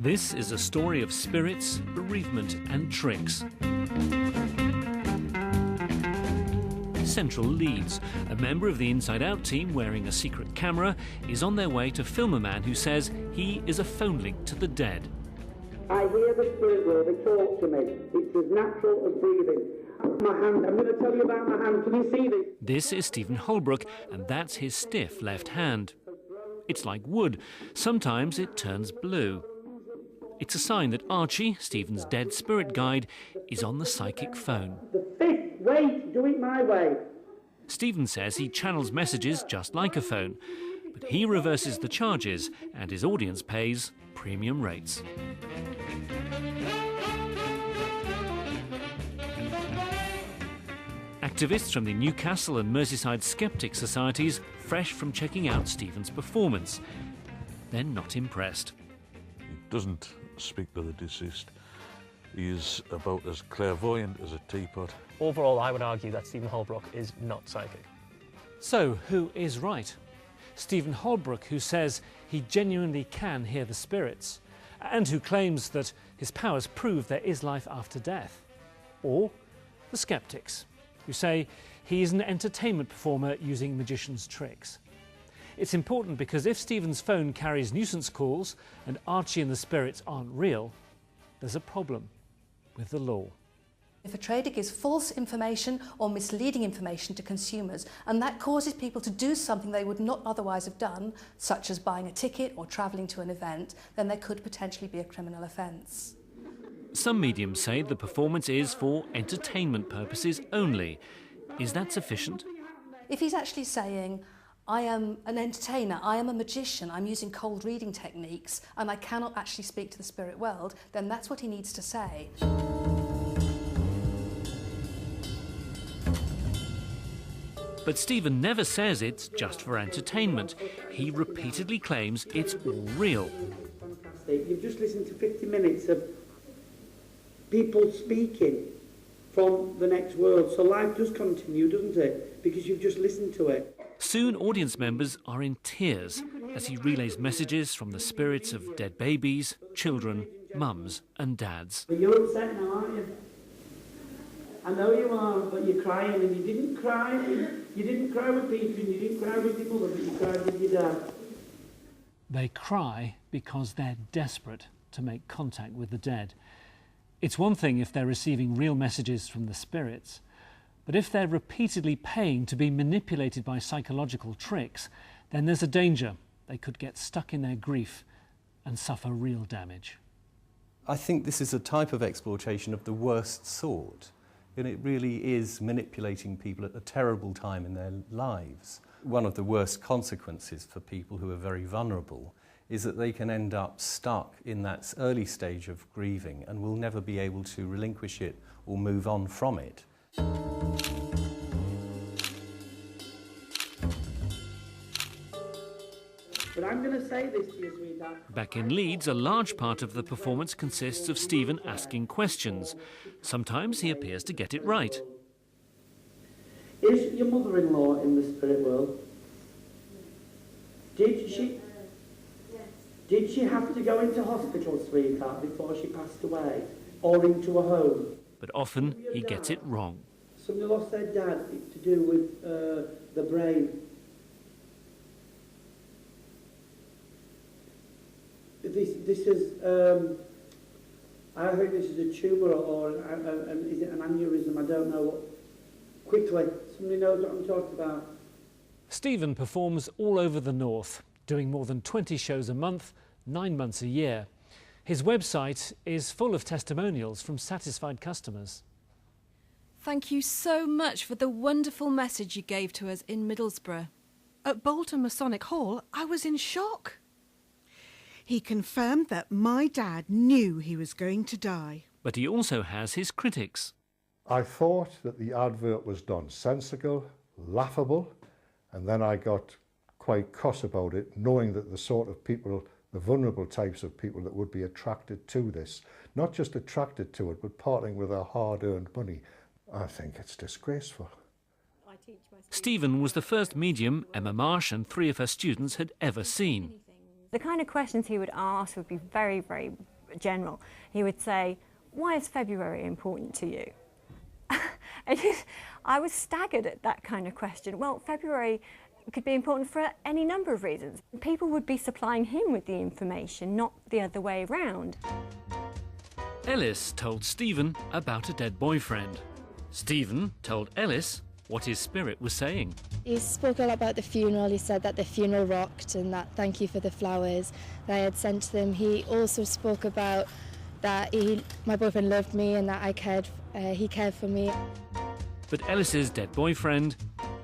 This is a story of spirits, bereavement and tricks. Central Leeds, a member of the Inside Out team wearing a secret camera, is on their way to film a man who says he is a phone link to the dead. I hear the spirit world, they talk to me. It's as natural as breathing. My hand, I'm going to tell you about my hand. Can you see this? This is Stephen Holbrook, and that's his stiff left hand. It's like wood. Sometimes it turns blue. It's a sign that Archie, Stephen's dead spirit guide, is on the psychic phone. The fifth way to do it my way. Stephen says he channels messages just like a phone, but he reverses the charges and his audience pays premium rates. Activists from the Newcastle and Merseyside Skeptic Societies, fresh from checking out Stephen's performance, they're not impressed. He doesn't speak to the deceased. He is about as clairvoyant as a teapot. Overall, I would argue that Stephen Holbrook is not psychic. So, who is right? Stephen Holbrook, who says he genuinely can hear the spirits, and who claims that his powers prove there is life after death? Or the skeptics, who say he is an entertainment performer using magician's tricks? It's important because if Stephen's phone carries nuisance calls and Archie and the spirits aren't real, there's a problem with the law. If a trader gives false information or misleading information to consumers and that causes people to do something they would not otherwise have done, such as buying a ticket or travelling to an event, then there could potentially be a criminal offence. Some mediums say the performance is for entertainment purposes only. Is that sufficient? If he's actually saying, I am an entertainer, I am a magician, I'm using cold reading techniques and I cannot actually speak to the spirit world, then that's what he needs to say. But Stephen never says it's just for entertainment. He repeatedly claims it's all real. Fantastic. You've just listened to 50 minutes of people speaking from the next world. So life does continue, doesn't it? Because you've just listened to it. Soon audience members are in tears as he relays messages from the spirits of dead babies, children, mums and dads. But you're upset now, aren't you? I know you are, but you're crying, and you didn't cry. You didn't cry with Peter, and you didn't cry with your mother, but you cried with your dad. They cry because they're desperate to make contact with the dead. It's one thing if they're receiving real messages from the spirits, but if they're repeatedly paying to be manipulated by psychological tricks, then there's a danger they could get stuck in their grief and suffer real damage. I think this is a type of exploitation of the worst sort. And it really is manipulating people at a terrible time in their lives. One of the worst consequences for people who are very vulnerable is that they can end up stuck in that early stage of grieving and will never be able to relinquish it or move on from it. But I'm going to say this to you, sweetheart. Back in Leeds, a large part of the performance consists of Stephen asking questions. Sometimes he appears to get it right. Is your mother-in-law in the spirit world? Did she have to go into hospital, sweetheart, before she passed away? Or into a home? But often he gets it wrong. Somebody lost their dad. It's to do with the brain. This is, I think this is a tumour or is it an aneurysm? I don't know. Quickly, somebody knows what I'm talking about. Stephen performs all over the north, doing more than 20 shows a month, 9 months a year. His website is full of testimonials from satisfied customers. Thank you so much for the wonderful message you gave to us in Middlesbrough. At Bolton Masonic Hall, I was in shock. He confirmed that my dad knew he was going to die. But he also has his critics. I thought that the advert was done sensical, laughable, and then I got quite cross about it, knowing that the sort of people, the vulnerable types of people that would be attracted to this, not just attracted to it, but parting with their hard-earned money. I think it's disgraceful. Stephen was the first medium Emma Marsh and 3 of her students had ever seen. The kind of questions he would ask would be very, very general, he would say, "Why is February important to you?" And I was staggered at that kind of question. Well, February could be important for any number of reasons. People would be supplying him with the information, not the other way around. Ellis told Stephen about a dead boyfriend. Stephen told Ellis what his spirit was saying. He spoke a lot about the funeral. He said that the funeral rocked and that thank you for the flowers that I had sent to them. He also spoke about that my boyfriend loved me and that he cared for me. But Ellis's dead boyfriend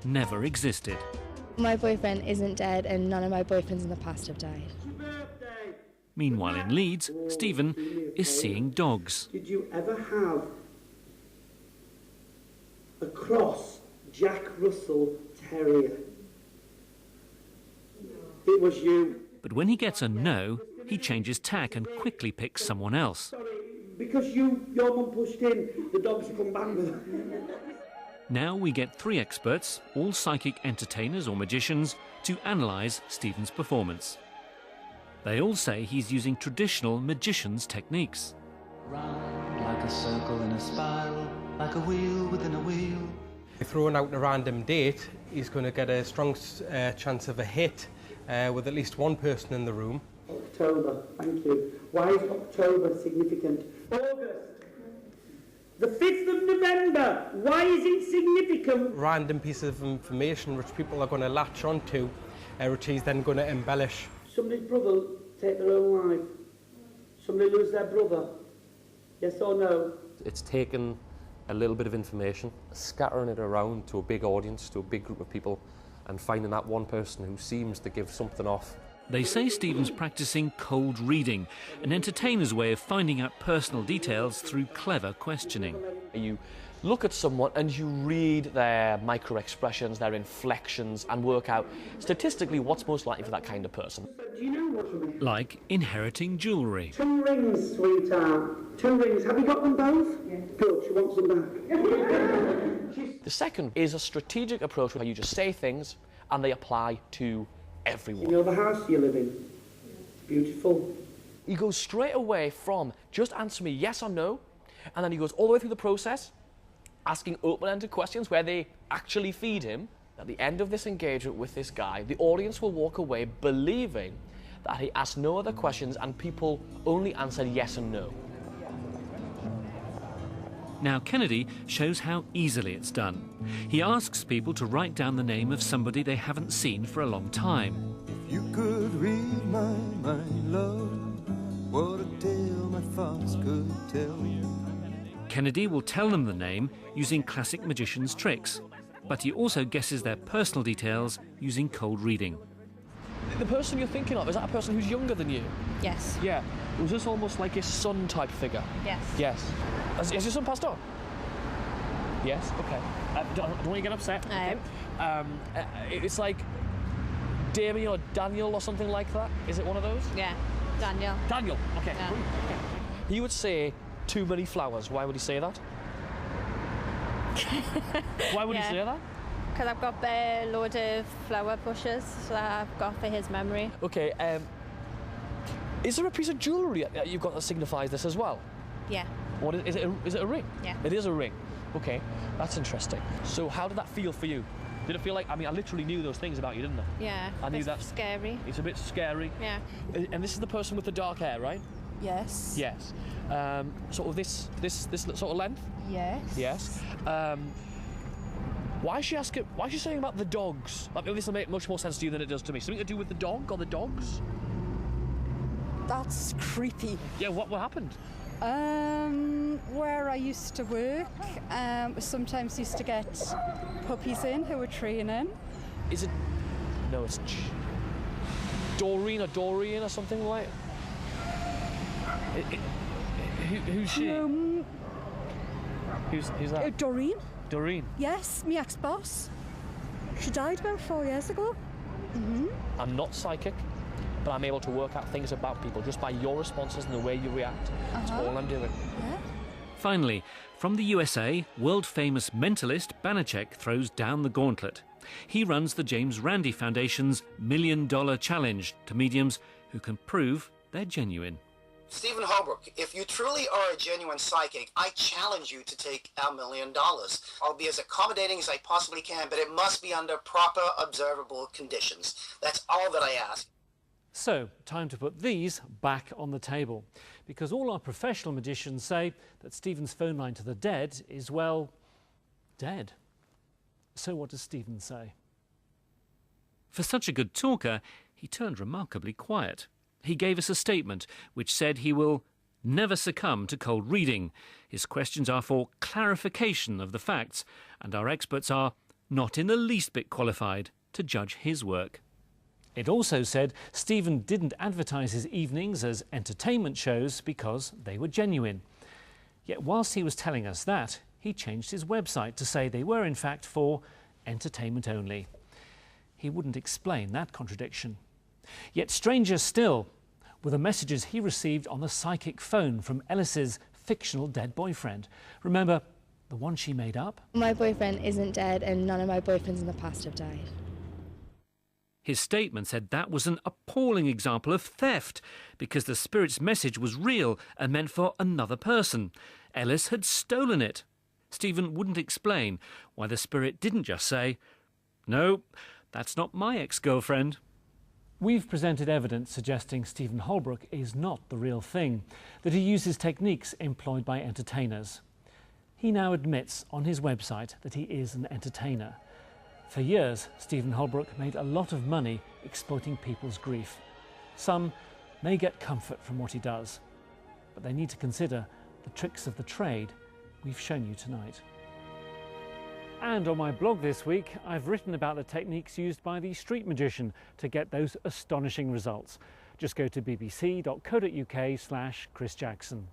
never existed. My boyfriend isn't dead and none of my boyfriends in the past have died. Meanwhile in Leeds, Stephen is seeing dogs. Did you ever have a cross Jack Russell Terrier? It was you. But when he gets a no, he changes tack and quickly picks someone else. Sorry, because your mum pushed in, the dogs come back with her. Now we get 3 experts, all psychic entertainers or magicians, to analyse Stephen's performance. They all say he's using traditional magician's techniques. Round like a circle in a spiral, like a wheel within a wheel. Throwing out a random date, he's going to get a strong chance of a hit with at least one person in the room. October, thank you. Why is October significant? August. The 5th of November. Why is it significant? Random piece of information which people are going to latch onto, which he's then going to embellish. Somebody's brother take their own life. Somebody lose their brother. Yes or no? It's taken a little bit of information, scattering it around to a big audience, to a big group of people, and finding that one person who seems to give something off. They say Stephen's practising cold reading, an entertainer's way of finding out personal details through clever questioning. You look at someone and you read their micro-expressions, their inflections, and work out statistically what's most likely for that kind of person. Do you know what? Like inheriting jewellery. 2 rings, sweetheart. 2 rings. Have you got them both? Yeah. Good, she wants them back. The second is a strategic approach where you just say things and they apply to everyone. You know the house you live in? It's beautiful. He goes straight away from just answer me yes or no, and then he goes all the way through the process, asking open-ended questions where they actually feed him. At the end of this engagement with this guy, the audience will walk away believing that he asked no other questions and people only answered yes and no. Now Kennedy shows how easily it's done. He asks people to write down the name of somebody they haven't seen for a long time. If you could read my mind, love, what a tale my thoughts could tell you. Kennedy will tell them the name using classic magician's tricks, but he also guesses their personal details using cold reading. The person you're thinking of, is that a person who's younger than you? Yes. Yeah. Was this almost like a son type figure? Yes. Yes. Has your son passed on? Yes. Okay. Don't want you to get upset. No. Okay. It's like Damien or Daniel or something like that. Is it one of those? Yeah. Daniel. Daniel. Okay. Yeah. Okay. He would say too many flowers. Why would he say that? Why would he say that? Because I've got a load of flower bushes that I've got for his memory. Okay. Is there a piece of jewellery that you've got that signifies this as well? Yeah. What is it? Is it a ring? Yeah. It is a ring. Okay, that's interesting. So how did that feel for you? Did it feel like, I mean, I literally knew those things about you, didn't I? Yeah. I knew that. Scary. It's a bit scary. Yeah. And this is the person with the dark hair, right? Yes. Yes. Sort of this sort of length? Yes. Yes. Why is she asking? Why is she saying about the dogs? Like, this will make much more sense to you than it does to me. Something to do with the dog or the dogs? That's creepy. Yeah. What happened? Where I used to work, sometimes used to get puppies in who were training. Is it? No, it's Doreen or Dorian or something like. Who's she? Who's that? Doreen. Doreen. Yes, my ex-boss. She died about 4 years ago. I'm not psychic, but I'm able to work out things about people just by your responses and the way you react. That's all I'm doing. Yeah. Finally, from the USA, world-famous mentalist Banachek throws down the gauntlet. He runs the James Randi Foundation's $1 Million Challenge to mediums who can prove they're genuine. Stephen Holbrook, if you truly are a genuine psychic, I challenge you to take $1 million. I'll be as accommodating as I possibly can, but it must be under proper, observable conditions. That's all that I ask. So, time to put these back on the table, because all our professional magicians say that Stephen's phone line to the dead is, well, dead. So what does Stephen say? For such a good talker, he turned remarkably quiet. He gave us a statement which said he will never succumb to cold reading. His questions are for clarification of the facts, and our experts are not in the least bit qualified to judge his work. It also said Stephen didn't advertise his evenings as entertainment shows because they were genuine. Yet whilst he was telling us that, he changed his website to say they were in fact for entertainment only. He wouldn't explain that contradiction. Yet stranger still were the messages he received on the psychic phone from Ellis's fictional dead boyfriend. Remember, the one she made up? My boyfriend isn't dead and none of my boyfriends in the past have died. His statement said that was an appalling example of theft because the spirit's message was real and meant for another person. Ellis had stolen it. Stephen wouldn't explain why the spirit didn't just say, "No, that's not my ex-girlfriend." We've presented evidence suggesting Stephen Holbrook is not the real thing, that he uses techniques employed by entertainers. He now admits on his website that he is an entertainer. For years, Stephen Holbrook made a lot of money exploiting people's grief. Some may get comfort from what he does, but they need to consider the tricks of the trade we've shown you tonight. And on my blog this week, I've written about the techniques used by the street magician to get those astonishing results. Just go to bbc.co.uk/Chris Jackson.